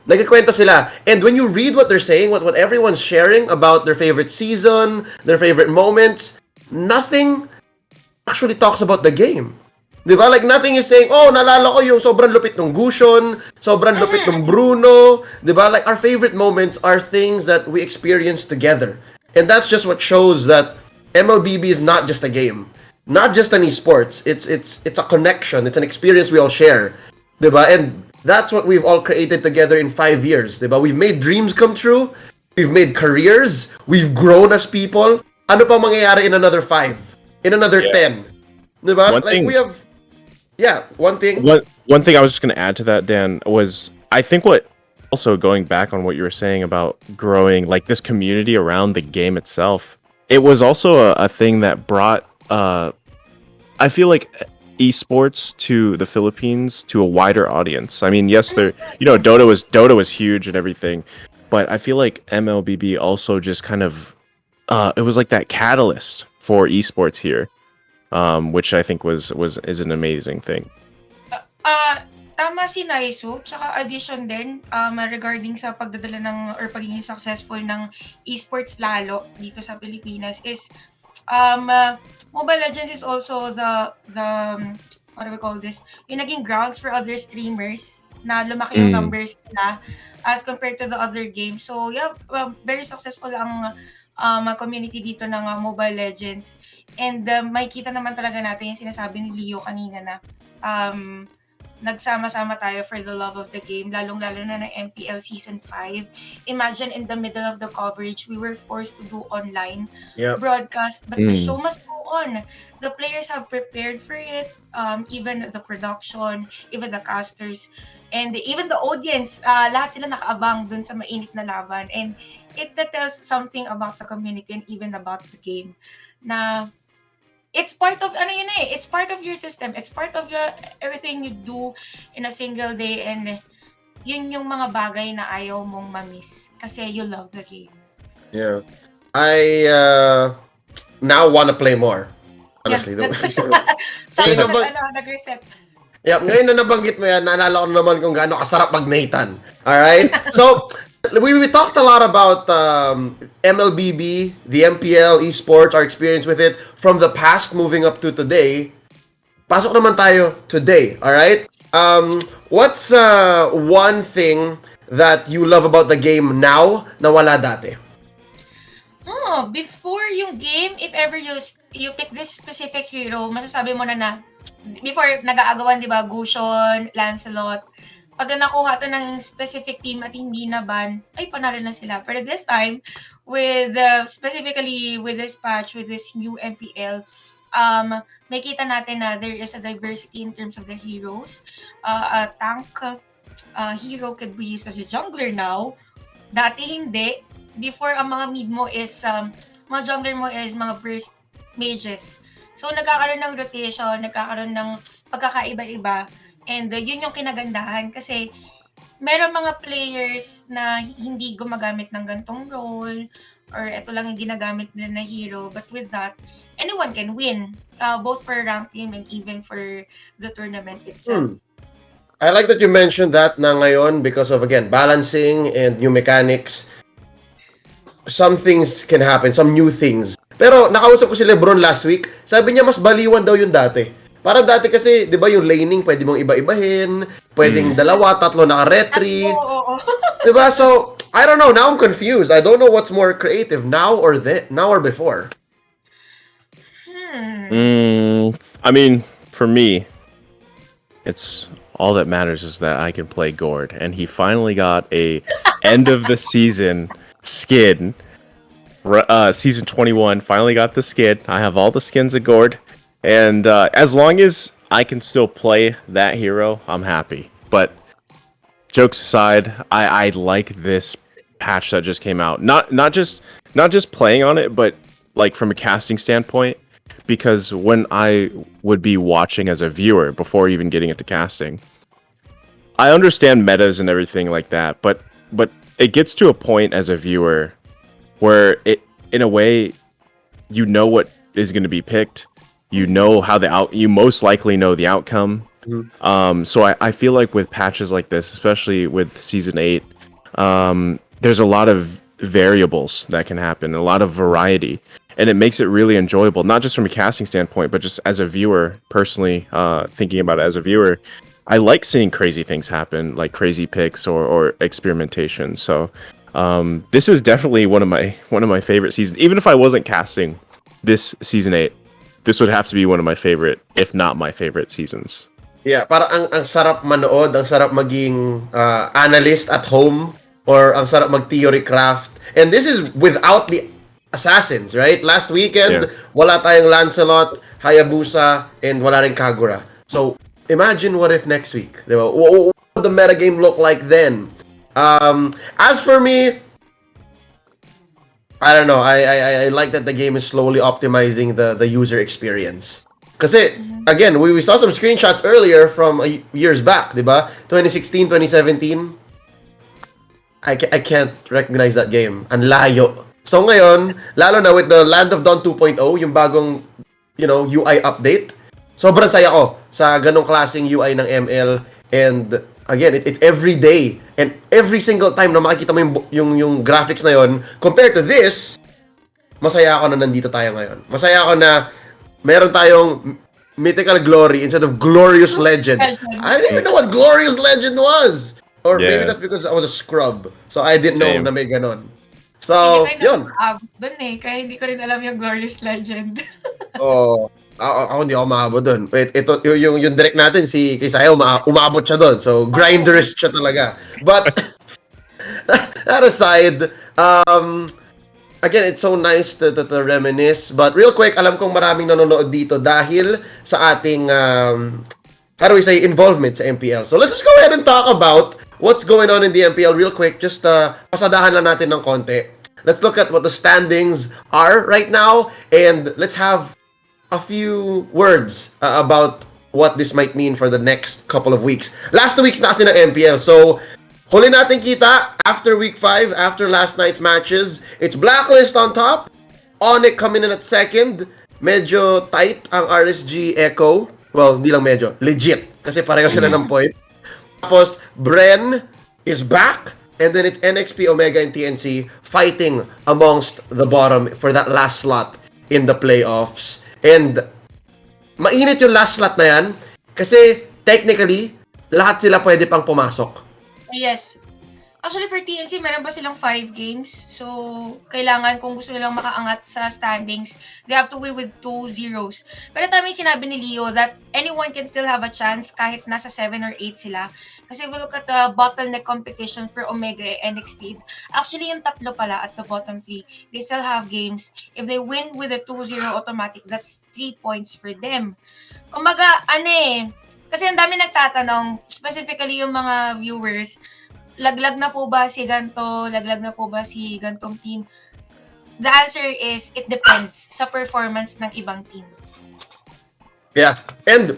Nagkikwento sila. And when you read what they're saying, what everyone's sharing about their favorite season, their favorite moments, nothing actually talks about the game. Diba? Like, nothing is saying, oh, nalala ko yung sobrang lupit ng Gushon, sobrang lupit ng Bruno. Diba? Like, our favorite moments are things that we experience together. And that's just what shows that MLBB is not just a game. Not just an esports. It's a connection. It's an experience we all share. Diba? And that's what we've all created together in 5 years. Diba? We've made dreams come true. We've made careers. We've grown as people. Ano pa mangyayari in another 5? In another 10? Diba? We have... Yeah, one thing I was just going to add to that, Dan, was I think what also going back on what you were saying about growing like this community around the game itself, it was also a thing that brought I feel like esports to the Philippines to a wider audience. I mean, yes, Dota was huge and everything, but I feel like MLBB also just kind of it was like that catalyst for esports here. Which I think is an amazing thing. Tama si Naisou, tsaka addition din regarding sa pagdadala ng or pagiging successful ng esports lalo dito sa Pilipinas is Mobile Legends is also the what do we call this? Yung naging grounds for other streamers na lumaki yung numbers nila as compared to the other games. So yeah, very successful ang community dito ng Mobile Legends. And makikita naman talaga natin yung sinasabi ni Leo kanina na nagsama-sama tayo for the love of the game, lalong-lalo na ng MPL Season 5. Imagine in the middle of the coverage, we were forced to do online broadcast, but the show must go on. The players have prepared for it, even the production, even the casters, and even the audience, lahat sila nakaabang dun sa mainit na laban. And it tells something about the community and even about the game na it's part of it's part of your system, it's part of everything you do in a single day, and yun yung mga bagay na ayaw mong ma-miss kasi you love the game. Yeah. I now want to play more. Honestly. Saan ka nag-reset? Yeah, ngayon na nabanggit mo yan, naalala ko naman kung gaano kasarap mag-Nathan. Alright? So, we talked a lot about MLBB, the MPL, esports, our experience with it from the past moving up to today. Pasok naman tayo today, alright? What's one thing that you love about the game now na wala dati? Before yung game, if ever you pick this specific hero, masasabi mo na before nag-aagawan, di ba, Gushon, Lancelot, pag nakuha to ng specific team at hindi na ban, ay panalo na sila. But this time, with specifically with this patch, with this new MPL, may kita natin na there is a diversity in terms of the heroes. A tank hero could be used as a jungler now. Dati hindi. Before, ang mga mid mo is, mga jungler mo is mga burst mages. So, nagkakaroon ng rotation, nagkakaroon ng pagkakaiba-iba. And yun yung kinagandahan kasi meron mga players na hindi gumagamit ng gantong role or ito lang yung ginagamit nila na hero. But with that, anyone can win, both for rank team and even for the tournament itself. I like that you mentioned that na ngayon because of, again, balancing and new mechanics. Some things can happen, some new things. Pero nakausap ko si Lebron last week, sabi niya mas baliwan daw yung dati. Parang dati kasi, di ba, yung laning, pwede mong iba-ibahin, pwedeng dalawa, tatlo naka-retry. Di ba? So, I don't know. Now I'm confused. I don't know what's more creative, now or before. I mean, for me, it's all that matters is that I can play Gord, and he finally got a end of the season skin. Season 21 finally got the skin. I have all the skins of Gord. And as long as I can still play that hero, I'm happy. But jokes aside, I like this patch that just came out. Not just playing on it, but like from a casting standpoint, because when I would be watching as a viewer before even getting into casting, I understand metas and everything like that, but it gets to a point as a viewer where it, in a way, you know what is going to be picked. You know how you most likely know the outcome. So I feel like with patches like this, especially with season 8, there's a lot of variables that can happen, a lot of variety, and it makes it really enjoyable, not just from a casting standpoint, but just as a viewer, personally, thinking about it as a viewer. I like seeing crazy things happen, like crazy picks or experimentation. So this is definitely one of my favorite seasons. Even if I wasn't casting this season 8, this would have to be one of my favorite, if not my favorite seasons. Yeah, para ang sarap manood, ang sarap maging analyst at home, or ang sarap mag-theory craft. And this is without the assassins, right? Last weekend, wala tayong Lancelot, Hayabusa, and wala rin Kagura. So, imagine what if next week, diba? What would the metagame look like then? As for me, I don't know. I like that the game is slowly optimizing the user experience. Kasi, again, we saw some screenshots earlier from years back, diba? 2016, 2017. I can't recognize that game. Ang layo. So ngayon, lalo na with the Land of Dawn 2.0, yung bagong, UI update, sobrang saya ko sa ganong klaseng UI ng ML. And again, it's every day. And every single time na makikita mo yung graphics na yon, compared to this, masaya ako na nandito tayo ngayon. Masaya ako na meron tayong mythical glory instead of glorious legend. I didn't even know what glorious legend was. Or maybe that's because I was a scrub. So I didn't know na may ganon. So, yun. Doon kaya hindi ko rin alam yung glorious legend. Ako hindi ako maabot doon. Ito, yung direct natin, si Kisaya, umaabot siya doon. So, grinderist siya talaga. But, that aside, again, it's so nice to reminisce. But real quick, alam kong maraming nanonood dito dahil sa ating, how do we say, involvement sa MPL. So, let's just go ahead and talk about what's going on in the MPL real quick. Just pasadahan lang natin ng konti. Let's look at what the standings are right now, and let's have a few words about what this might mean for the next couple of weeks. Last 2 weeks na kasi ng MPL, so huli natin kita after week 5, after last night's matches. It's Blacklist on top, Onyx coming in at second. Medyo tight ang RSG Echo. Well, hindi lang medyo, legit, kasi pareho sila ng point. Tapos, Bren is back. And then it's NXP, Omega, and TNC fighting amongst the bottom for that last slot in the playoffs. And mainit yung last slot na yan kasi technically, lahat sila pwede pang pumasok. Yes. Actually, for TNC, meron ba silang 5 games? So, kailangan kung gusto nilang makaangat sa standings, they have to win with 2 zeros. Pero tama yung sinabi ni Leo that anyone can still have a chance kahit nasa 7 or 8 sila. Kasi we look at the bottleneck competition for Omega and NXT. Actually, yung tatlo pala at the bottom 3, they still have games. If they win with a 2-0 automatic, that's 3 points for them. Kumbaga, kasi ang dami nagtatanong, specifically yung mga viewers, laglag na po ba si ganto? Laglag na po ba si gantong team? The answer is, it depends sa performance ng ibang team. Yeah. And,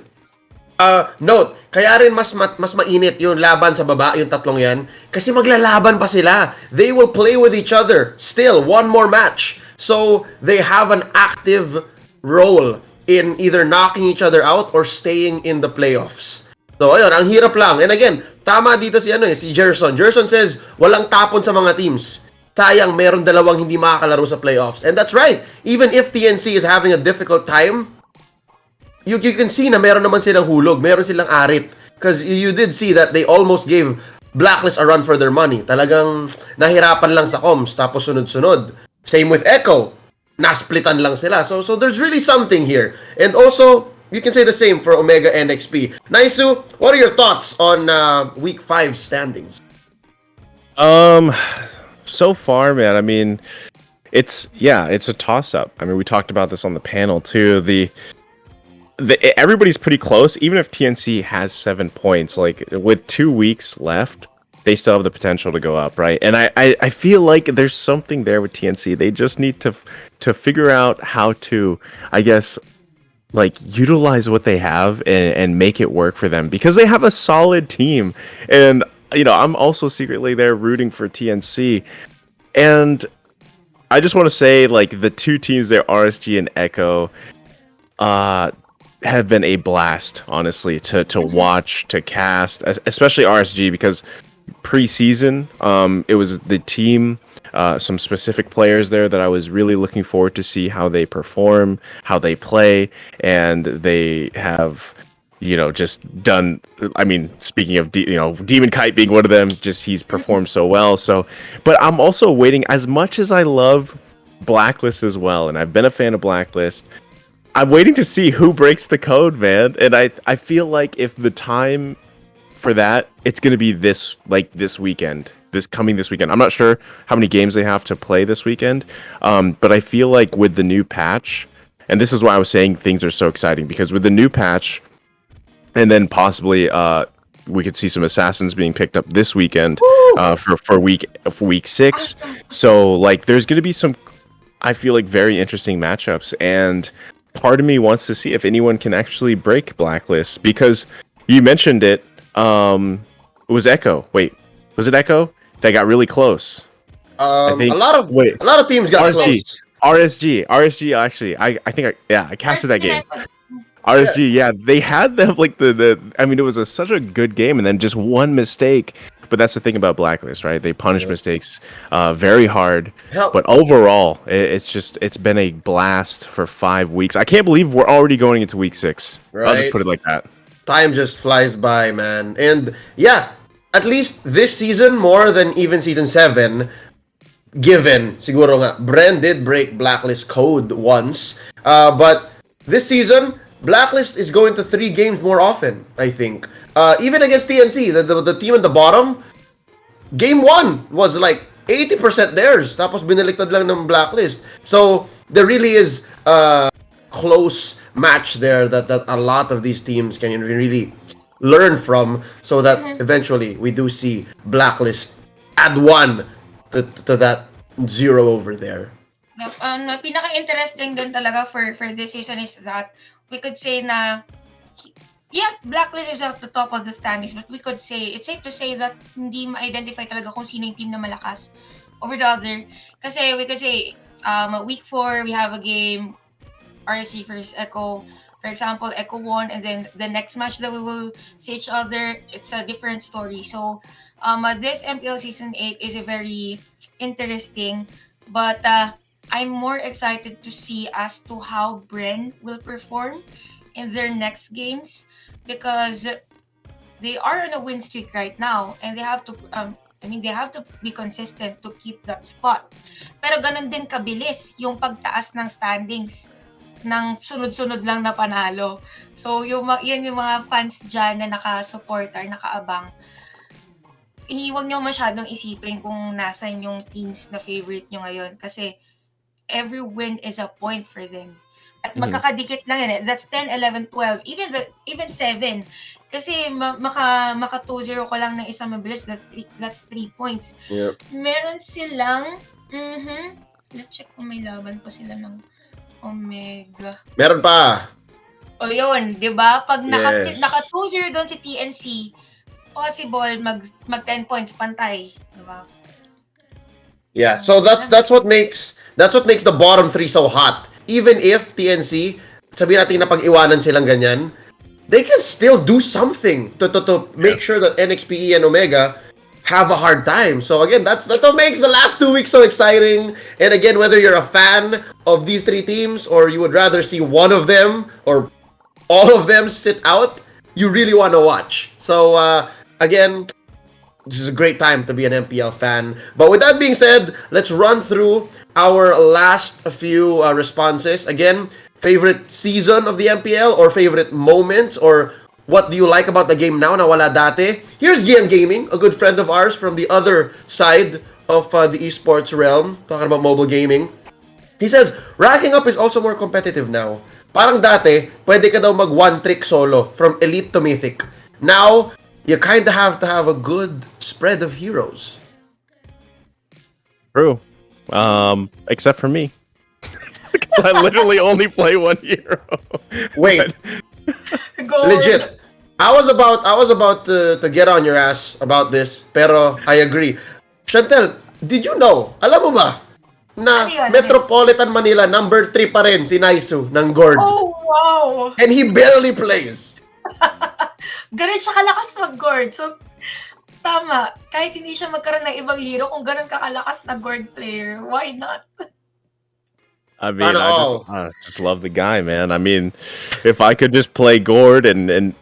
note, kaya rin mas mainit yung laban sa baba, yung tatlong yan, kasi maglalaban pa sila. They will play with each other. Still, one more match. So, they have an active role in either knocking each other out or staying in the playoffs. So, ayun, ang hirap lang. And again, tama dito si Gerson. Gerson says, walang tapon sa mga teams. Sayang, meron dalawang hindi makakalaro sa playoffs. And that's right. Even if TNC is having a difficult time, you can see na meron naman silang hulog, meron silang arit. Because you did see that they almost gave Blacklist a run for their money. Talagang nahirapan lang sa comms, tapos sunod-sunod. Same with Echo. Nasplitan lang sila. So there's really something here. And also, you can say the same for Omega NXP. Naisou, what are your thoughts on week 5 standings? So far, man, I mean, it's a toss-up. I mean, we talked about this on the panel, too. Everybody's pretty close, even if TNC has 7 points. Like, with 2 weeks left, they still have the potential to go up, right? And I feel like there's something there with TNC. They just need to figure out how to, I guess, like utilize what they have and make it work for them because they have a solid team. And I'm also secretly there rooting for TNC. And I just want to say, like, the two teams there, RSG and Echo, have been a blast, honestly, to watch, to cast, especially RSG, because preseason, it was the team, some specific players there that I was really looking forward to see how they perform, how they play, and they have, just done. I mean, speaking of, Demon Kite being one of them, just he's performed so well. So, but I'm also waiting, as much as I love Blacklist as well, and I've been a fan of Blacklist, I'm waiting to see who breaks the code, man. And I feel like if the time for that, it's going to be this weekend, this weekend. I'm not sure how many games they have to play this weekend, but I feel like with the new patch, and this is why I was saying things are so exciting, because with the new patch, and then possibly we could see some assassins being picked up this weekend for week 6. So like there's going to be some, I feel like, very interesting matchups, and part of me wants to see if anyone can actually break Blacklist, because you mentioned it. It was Echo. Wait, was it Echo that got really close? I think a lot of teams got close. RSG. Actually, I think I casted that game. RSG, yeah, they had them like I mean, it was such a good game, and then just one mistake. But that's the thing about Blacklist, right? They punish mistakes very hard. But overall, it's been a blast for 5 weeks. I can't believe we're already going into week 6. Right? I'll just put it like that. Time just flies by, man. And yeah, at least this season, more than even season 7, given, siguro nga, Bren did break Blacklist code once. But this season, Blacklist is going to 3 games more often, I think. Even against TNC, the team at the bottom, game 1 was like 80% theirs. Tapos binaliktad lang ng Blacklist. So there really is a close match there that a lot of these teams can really learn from, so that eventually we do see Blacklist add 1 to that 0 over there. Pinaka-interesting din talaga for this season is that we could say na Blacklist is at the top of the standings, but we could say, it's safe to say that hindi ma-identify talaga kung sino yung team na malakas over the other. Kasi we could say, week 4, we have a game, RSC versus Echo. For example, Echo won, and then the next match that we will see each other, it's a different story. So, this MPL Season 8 is a very interesting, but I'm more excited to see as to how Bren will perform in their next games, because they are on a win streak right now, and they have to they have to be consistent to keep that spot. Pero ganun din kabilis yung pagtaas ng standings ng sunod-sunod lang na panalo. So yan yung mga fans dyan na naka-supporter, nakaabang. Huwag nyo masyadong isipin kung nasan yung teams na favorite nyo ngayon, kasi every win is a point for them. At magkakadikit lang yan. That's 10, 11, 12. Even 7. Kasi maka 2-0 ko lang ng isang mabilis. That's 3 points. Yep. Meron silang... Let's check kung may laban pa sila ng Omega. Meron pa. O yun, di ba? Pag naka 2-0 doon si TNC, possible mag 10 points pantay. Di ba? Yeah, so that's what makes the bottom 3 so hot. Even if TNC, sabihin natin na pag-iwanan silang ganyan, they can still do something to make sure that NXPE and Omega have a hard time. So again, that's what makes the last 2 weeks so exciting. And again, whether you're a fan of these 3 teams or you would rather see one of them or all of them sit out, you really want to watch. So again, this is a great time to be an MPL fan. But with that being said, let's run through our last few responses. Again, favorite season of the MPL or favorite moments, or what do you like about the game now na wala dati? Here's Gian Gaming, a good friend of ours from the other side of the esports realm, talking about mobile gaming. He says, racking up is also more competitive now. Parang dati, pwede ka daw mag one-trick solo from elite to mythic. Now, you kind of have to have a good spread of heroes. True. Except for me. Because I literally only play one hero. Wait, Gold. legit. I was about to get on your ass about this, pero I agree. Chantelle, did you know? Alam mo ba na Ano yun? Metropolitan Manila number 3 pa rin si Naisou ng Gord. Oh, wow! And he barely plays. Ganun siya kalakas mag-Gord. So, tama. Kahit hindi siya magkaroon ng ibang hero, kung ganun kakalakas na Gord player, why not? I mean, Not at all. I just love the guy, man. I mean, if I could just play Gord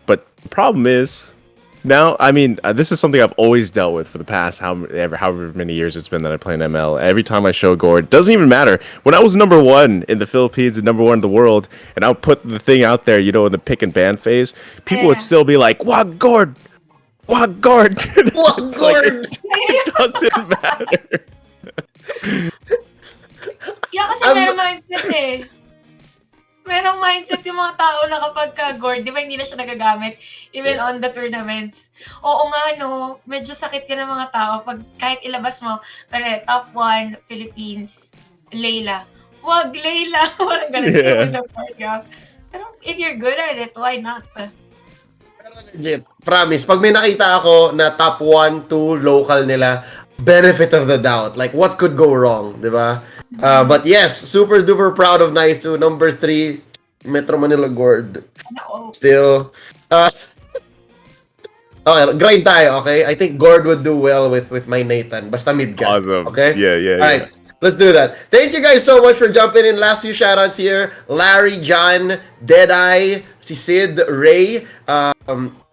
but the problem is now, I mean, this is something I've always dealt with for the past however many years it's been that I play in ML. Every time I show Gord, doesn't even matter. When I was number 1 in the Philippines and number 1 in the world, and I would put the thing out there, in the pick and ban phase, people would still be like, "What Gord? What Gord?" What It's like, Gord? it doesn't matter. Yeah, kasi merong mindset eh. Merong mindset yung mga tao na kapag ka-Gord, di ba hindi na siya nagagamit even on the tournaments. Oo nga, no, medyo sakit ka ng mga tao pag kahit ilabas mo, kaya top 1, Philippines, Layla. Wag, Layla. Walang ganun Yeah. sa mga. Pero if you're good at it, why not? Legit. Promise, pag may nakita ako na top 1, 2 local nila, benefit of the doubt. Like, what could go wrong, di ba? But yes, super duper proud of Naisou. Number 3, Metro Manila Gord. Ano? Still. Okay, grind tayo, okay? I think Gord would do well with my Nathan. Basta mid ka. Awesome. Okay? Yeah. Alright, let's do that. Thank you guys so much for jumping in. Last few shoutouts here. Larry, John, Deadeye, si Sid, Ray,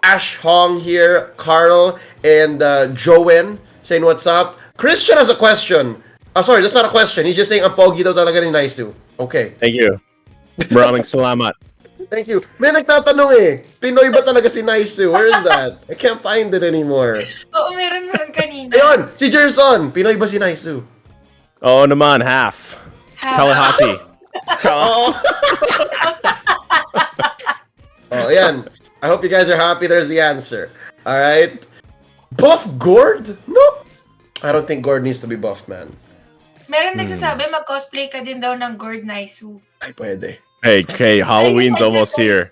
Ash Hong here, Carl, and Joen saying what's up. Christian has a question. Oh, sorry, that's not a question. He's just saying ang pogi daw talaga ni Naisou. Okay. Thank you. Maraming salamat. Thank you. May nagtatanong eh, Pinoy ba talaga si Naisou? Where is that? I can't find it anymore. Oo, meron kanina. Ayun, si Jerson. Pinoy ba si Naisou? Oo naman, half. Kalahati. Oo. Oh, ayan. I hope you guys are happy. There's the answer. Alright. Buff Gord? No. I don't think Gord needs to be buffed, man. Meron nagsasabi, mag-cosplay ka din daw ng Gord Naisou. Ay, pwede. Hey, Halloween's almost here.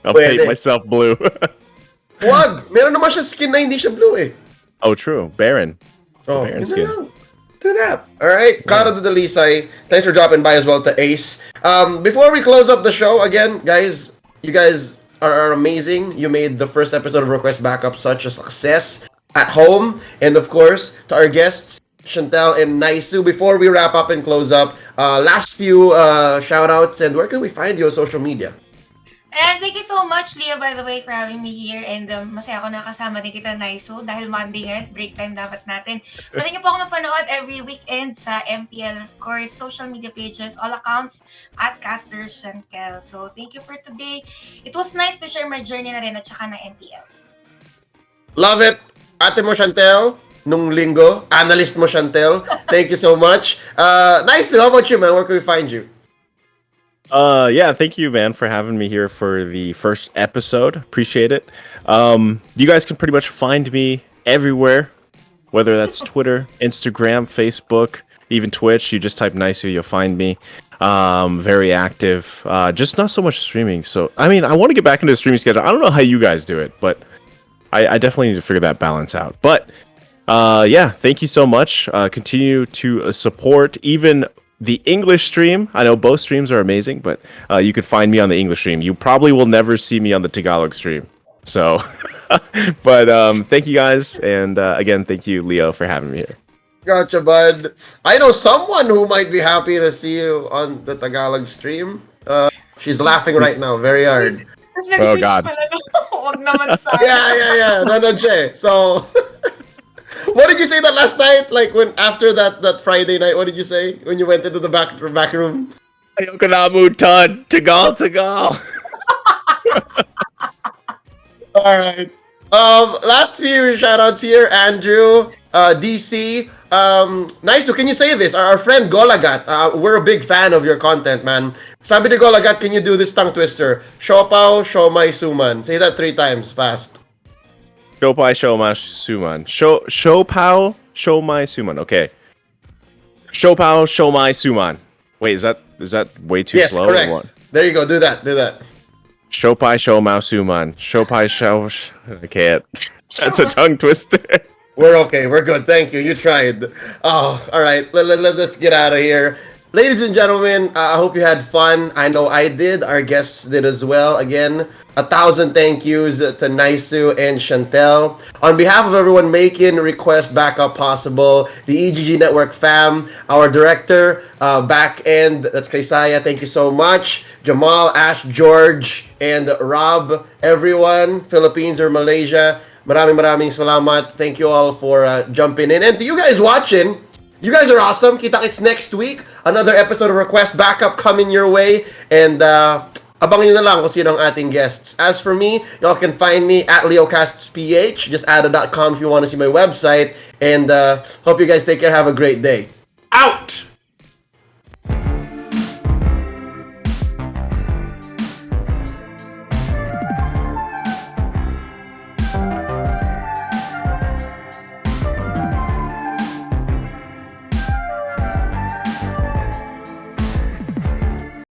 I'll Pwede. paint myself blue. Wag! Meron naman siya skin na hindi siya blue eh. Oh, true. Baron. Oh, Baron yun na skin. lang. Do that. Alright, Cara de Dalisay. Thanks for dropping by as well to Ace. Before we close up the show, again, guys, you guys are amazing. You made the first episode of Request Backup such a success at home. And of course, to our guests, Chantelle and Naisou. Before we wrap up and close up, last few shout-outs, and where can we find you on social media? And thank you so much, Leo, by the way, for having me here. And masaya ako nakasama din kita, Naisou, dahil Monday ngayon, break time dapat natin. Pwede niyo po ako mapanood every weekend sa MPL, of course, social media pages, all accounts, at Caster Chantelle. So, thank you for today. It was nice to share my journey na rin at saka na MPL. Love it! Ate mo, Chantelle, nung linggo. Analyst mo, Chantelle. Thank you so much. Naisou, how about you, man? Where can we find you? Yeah, thank you, man, for having me here for the first episode. Appreciate it. You guys can pretty much find me everywhere, whether that's Twitter, Instagram, Facebook, even Twitch. You just type Naisou, you'll find me. Very active. Just not so much streaming. So, I mean, I want to get back into the streaming schedule. I don't know how you guys do it, but I definitely need to figure that balance out. But yeah, thank you so much. Continue to support even the English stream. I know both streams are amazing, but you could find me on the English stream. You probably will never see me on the Tagalog stream. So, but thank you guys, and again, thank you, Leo, for having me here. Gotcha, bud. I know someone who might be happy to see you on the Tagalog stream. She's laughing right now, very hard. Tapos Oh, God. pala, huwag naman sa Yeah. Nanood siya eh. So, what did you say that last night? Like when after that Friday night, what did you say when you went into the back room? Ayoko na mutan. Tagal. All right. Last few shoutouts here, Andrew, DC. Naisou, can you say this? Our friend Golagat, we're a big fan of your content, man. Sabi ni Golagat, can you do this tongue twister? Siopaw, siomay, suman. Say that 3 times fast. Shopai Shoma Suman. Shopao Shomai Suman. Okay. Shopao Shomai Suman. Wait, is that way too Yes, slow? correct. Or what? There you go. Do that. Shopai Shomao Suman. Shopai Show. I can't. That's a tongue twister. We're okay. We're good. Thank you. You tried. Oh, all right. Let's get out of here. Ladies and gentlemen, I hope you had fun. I know I did. Our guests did as well. Again, 1,000 thank yous to Naisou and Chantelle. On behalf of everyone making Request Backup possible, the EGG Network fam, our director, back end, that's Kaisaya. Thank you so much. Jamal, Ash, George, and Rob, everyone, Philippines or Malaysia. Maraming salamat. Thank you all for jumping in. And to you guys watching, you guys are awesome. Kita-kits next week. Another episode of Request Backup coming your way. And abangan nyo na lang kung sino ang ating guests. As for me, y'all can find me at LeoCastsPH. Just add a .com if you want to see my website. And hope you guys take care. Have a great day. Out!